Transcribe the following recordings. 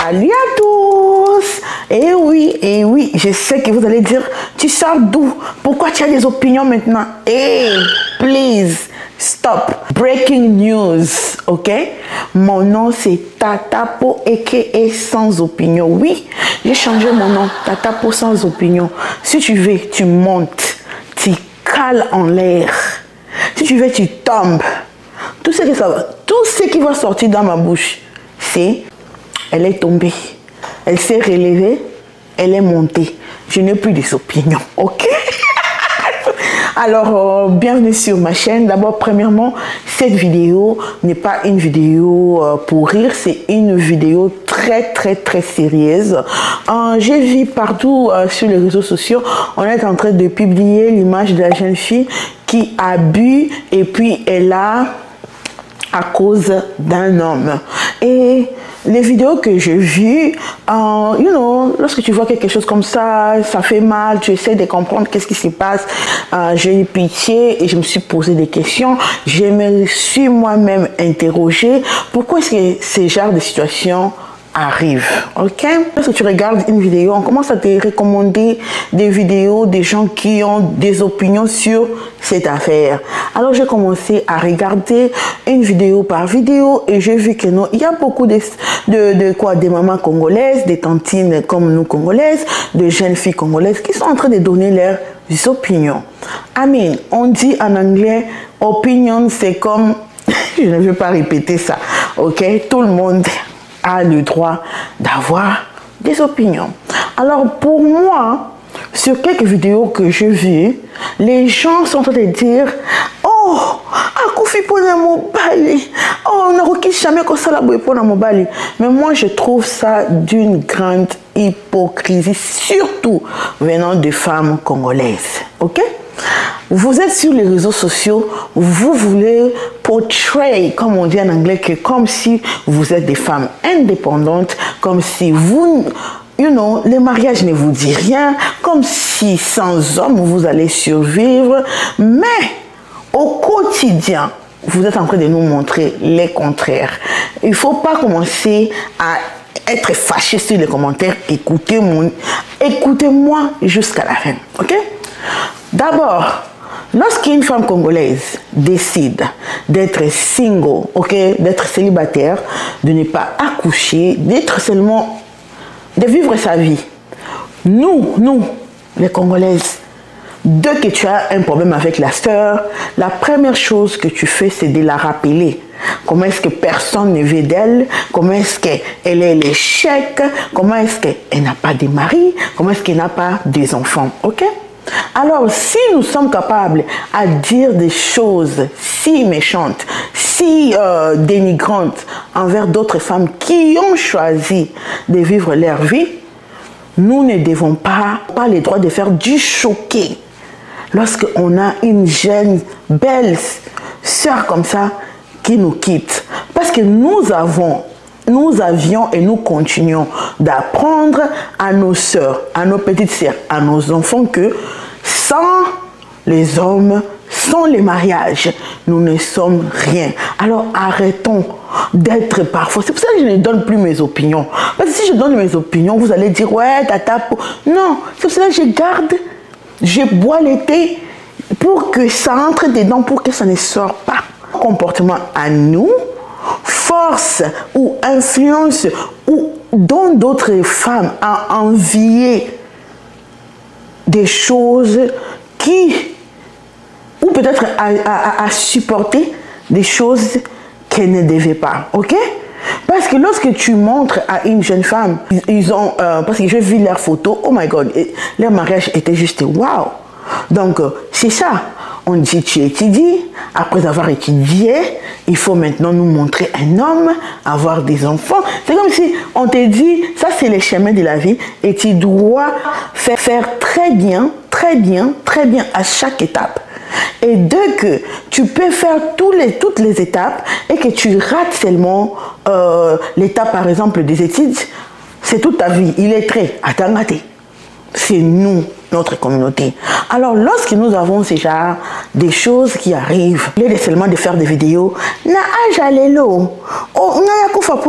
Salut à tous! Et oui, je sais que vous allez dire, tu sors d'où? Pourquoi tu as des opinions maintenant? Hey, please, stop. Breaking news, ok? Mon nom c'est Tatapo aka sans opinion. Oui, j'ai changé mon nom, Tatapo sans opinion. Si tu veux, tu montes, tu cales en l'air. Si tu veux, tu tombes. Tout ce qui va sortir dans ma bouche, c'est elle est tombée, elle s'est relevée, elle est montée. Je n'ai plus des opinions, ok? Alors, bienvenue sur ma chaîne. D'abord, premièrement, cette vidéo n'est pas une vidéo pour rire, c'est une vidéo très sérieuse. J'ai vu partout sur les réseaux sociaux, on est en train de publier l'image de la jeune fille qui a bu et puis elle a à cause d'un homme. Et les vidéos que j'ai vues, lorsque tu vois quelque chose comme ça, ça fait mal, tu essaies de comprendre qu'est-ce qui se passe. J'ai eu pitié et je me suis posé des questions. Je me suis moi-même interrogée. Pourquoi est-ce que ce genre de situation arrive, ok? Lorsque tu regardes une vidéo, on commence à te recommander des vidéos des gens qui ont des opinions sur cette affaire. Alors j'ai commencé à regarder une vidéo par vidéo et j'ai vu que non, il y a beaucoup des mamans congolaises, des tantines comme nous congolaises, de jeunes filles congolaises qui sont en train de donner leurs opinions. Amen. On dit en anglais, opinion, c'est comme, je ne vais pas répéter ça, ok? Tout le monde a le droit d'avoir des opinions. Alors pour moi, sur quelques vidéos que j'ai vues, les gens sont en train de dire oh, akufi pona mobali, oh, on n'a jamais comme ça la boue pona mobali. Mais moi je trouve ça d'une grande hypocrisie, surtout venant de femmes congolaises, ok? Vous êtes sur les réseaux sociaux, vous voulez portray, comme on dit en anglais, que comme si vous êtes des femmes indépendantes, comme si vous, le mariage ne vous dit rien, comme si sans homme vous allez survivre, mais au quotidien, vous êtes en train de nous montrer les contraires. Il ne faut pas commencer à être fâché sur les commentaires, écoutez-moi jusqu'à la fin, ok? D'abord, lorsqu'une femme congolaise décide d'être single, ok, d'être célibataire, de ne pas accoucher, d'être seulement, de vivre sa vie, nous, les Congolaises, dès que tu as un problème avec la sœur, la première chose que tu fais, c'est de la rappeler. Comment est-ce que personne ne veut d'elle? Comment est-ce qu'elle est l'échec? Comment est-ce qu'elle n'a pas de mari? Comment est-ce qu'elle n'a pas des enfants? Ok? Alors, si nous sommes capables à dire des choses si méchantes, si dénigrantes envers d'autres femmes qui ont choisi de vivre leur vie, nous ne devons pas le droit de faire du choqué. Lorsqu'on a une jeune, belle sœur comme ça qui nous quitte. Parce que nous avions et nous continuons d'apprendre à nos sœurs, à nos petites sœurs, à nos enfants que sans les hommes, sans les mariages, nous ne sommes rien. Alors arrêtons d'être parfois. C'est pour ça que je ne donne plus mes opinions. Parce que si je donne mes opinions, vous allez dire ouais, tata. Non, c'est pour ça que je garde, je bois l'été pour que ça entre dedans, pour que ça ne sorte pas. Comportement à nous, force ou influence ou dont d'autres femmes à envier des choses ou peut-être à supporter des choses qu'elles ne devaient pas, ok? Parce que lorsque tu montres à une jeune femme, parce que j'ai vu leurs photos, oh my god, leur mariage était juste waouh! Donc, c'est ça. On dit, tu étudies. Après avoir étudié, il faut maintenant nous montrer un homme, avoir des enfants. C'est comme si on te dit, ça c'est les chemins de la vie et tu dois faire très bien à chaque étape. Et dès que tu peux faire toutes les étapes et que tu rates seulement l'étape, par exemple, des études, c'est toute ta vie. Il est très attendez. C'est nous, notre communauté. Alors, lorsque nous avons ces genres des choses qui arrivent. Au lieu de seulement de faire des vidéos, na ajalelo, oh,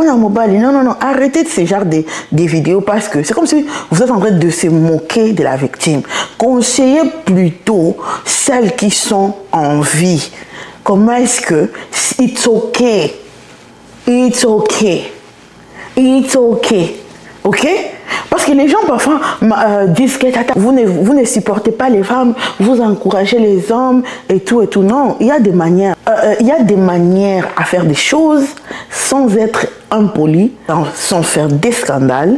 non, arrêtez de ce genre de vidéos parce que c'est comme si vous êtes en train de se moquer de la victime. Conseillez plutôt celles qui sont en vie. Comment est-ce que it's okay, it's okay, it's okay, ok? Parce que les gens parfois disent que vous ne supportez pas les femmes, vous encouragez les hommes et tout et tout. Non, il y a des manières. Il y a des manières à faire des choses sans être impoli, sans faire des scandales.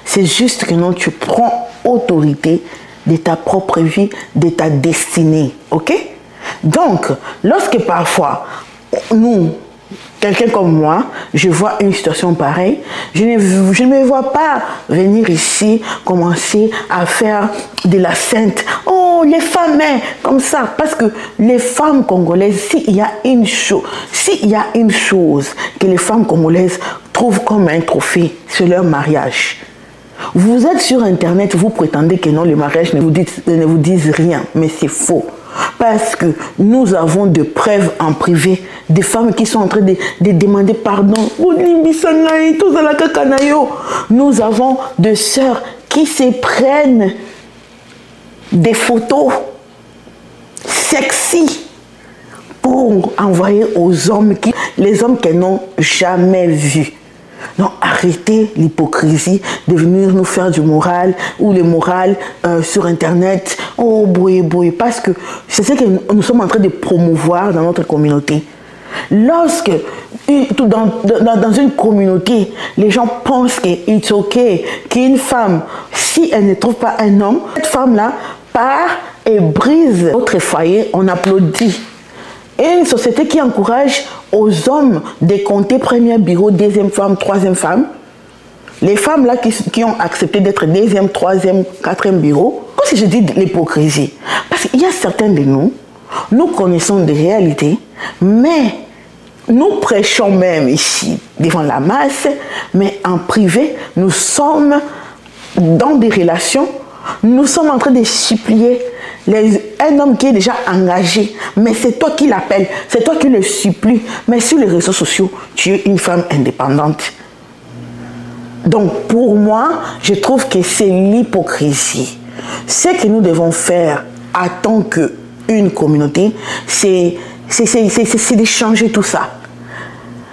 C'est juste que non, tu prends autorité de ta propre vie, de ta destinée. Ok? Donc, lorsque parfois, nous, quelqu'un comme moi, je vois une situation pareille, je ne me vois pas venir ici commencer à faire de la sainte. Oh, les femmes, hein, comme ça. Parce que les femmes congolaises, s'il y a une chose que les femmes congolaises trouvent comme un trophée, c'est leur mariage. Vous êtes sur Internet, vous prétendez que non, les mariages ne vous disent rien, mais c'est faux. Parce que nous avons de preuves en privé, des femmes qui sont en train de demander pardon. Nous avons de sœurs qui se prennent des photos sexy pour envoyer aux hommes, les hommes qu'elles n'ont jamais vus. Non, arrêtez l'hypocrisie de venir nous faire du moral ou le moral sur Internet. Oh, boy, parce que c'est ce que nous sommes en train de promouvoir dans notre communauté. Lorsque, dans une communauté, les gens pensent que it's okay, qu'une femme, si elle ne trouve pas un homme, cette femme-là part et brise notre foyer, on applaudit. Et une société qui encourage aux hommes de compter premier bureau, deuxième femme, troisième femme. Les femmes là qui ont accepté d'être deuxième, troisième, quatrième bureau. Comme si je dis de l'hypocrisie. Parce qu'il y a certains de nous connaissons des réalités, mais nous prêchons même ici devant la masse, mais en privé, nous sommes dans des relations, nous sommes en train de supplier un homme qui est déjà engagé, mais c'est toi qui l'appelles, c'est toi qui le supplies. Mais sur les réseaux sociaux, tu es une femme indépendante. Donc pour moi, je trouve que c'est l'hypocrisie. Ce que nous devons faire en tant qu'une communauté, c'est de changer tout ça.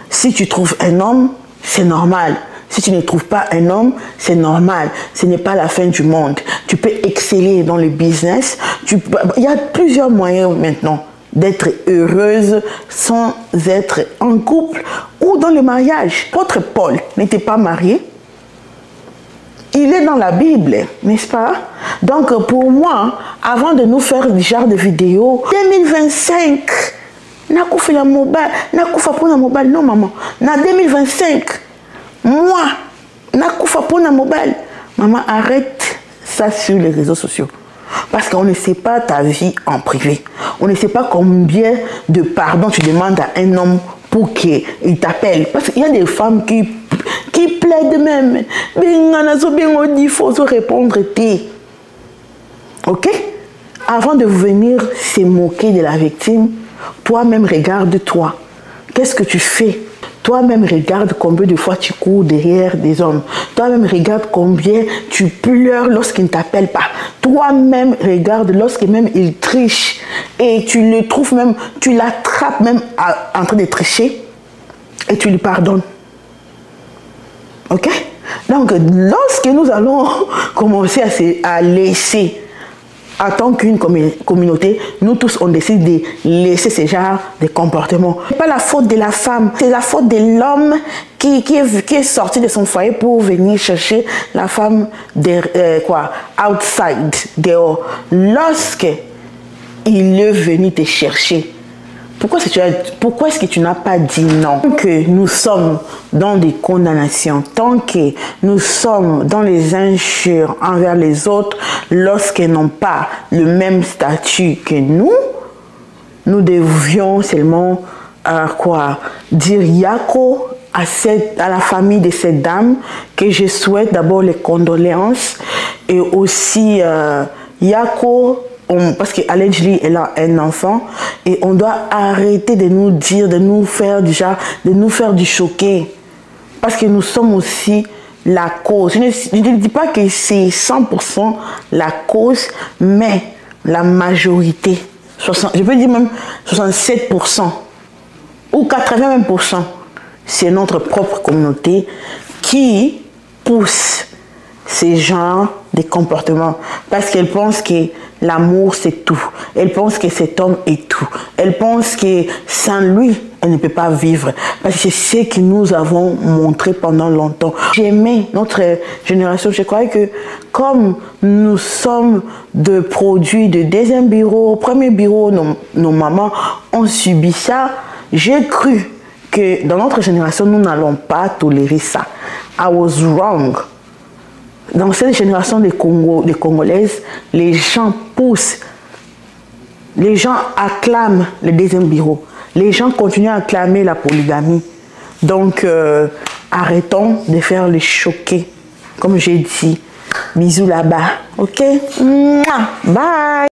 Si tu trouves un homme, c'est normal. Si tu ne trouves pas un homme, c'est normal. Ce n'est pas la fin du monde. Tu peux exceller dans le business. Il y a plusieurs moyens maintenant d'être heureuse sans être en couple ou dans le mariage. L'apôtre Paul n'était pas marié. Il est dans la Bible, n'est-ce pas? Donc pour moi, avant de nous faire ce genre de vidéos, 2025, nakufa la mobile, nakufa pour la mobile, non maman, na 2025. Moi, nakufa pona mobile. Maman, arrête ça sur les réseaux sociaux. Parce qu'on ne sait pas ta vie en privé. On ne sait pas combien de pardon tu demandes à un homme pour qu'il t'appelle. Parce qu'il y a des femmes qui plaident même. Mais il faut se répondre. Ok? Avant de venir se moquer de la victime, toi-même regarde-toi. Qu'est-ce que tu fais? Toi-même, regarde combien de fois tu cours derrière des hommes. Toi-même, regarde combien tu pleures lorsqu'ils ne t'appellent pas. Toi-même, regarde lorsque même il triche et tu le trouves même, tu l'attrapes même en train de tricher et tu lui pardonnes. Ok? Donc, lorsque nous allons commencer à laisser, en tant qu'une communauté, nous tous, on décide de laisser ce genre de comportement. Ce n'est pas la faute de la femme, c'est la faute de l'homme qui est sorti de son foyer pour venir chercher la femme outside, dehors. Lorsque il est venu te chercher, pourquoi est-ce que tu n'as pas dit non? Tant que nous sommes dans des condamnations, tant que nous sommes dans les injures envers les autres, lorsqu'ils n'ont pas le même statut que nous devions seulement dire yako à la famille de cette dame, que je souhaite d'abord les condoléances et aussi yako parce qu'Allegedly, elle a un enfant, et on doit arrêter de nous dire, de nous faire du choqué. Parce que nous sommes aussi la cause. Je ne dis pas que c'est 100% la cause, mais la majorité, je peux dire même 67% ou 80%, c'est notre propre communauté qui pousse ces genres de comportements parce qu'elle pense que l'amour c'est tout. Elle pense que cet homme est tout. Elle pense que sans lui, elle ne peut pas vivre. Parce que c'est ce que nous avons montré pendant longtemps. J'aimais notre génération. Je croyais que comme nous sommes de produits de deuxième bureau, premier bureau, nos mamans ont subi ça. J'ai cru que dans notre génération, nous n'allons pas tolérer ça. I was wrong. Dans cette génération des Congolaises, les gens poussent, les gens acclament le deuxième bureau, les gens continuent à acclamer la polygamie. Donc, arrêtons de faire les choquer. Comme j'ai dit, bisous là-bas, ok? Bye!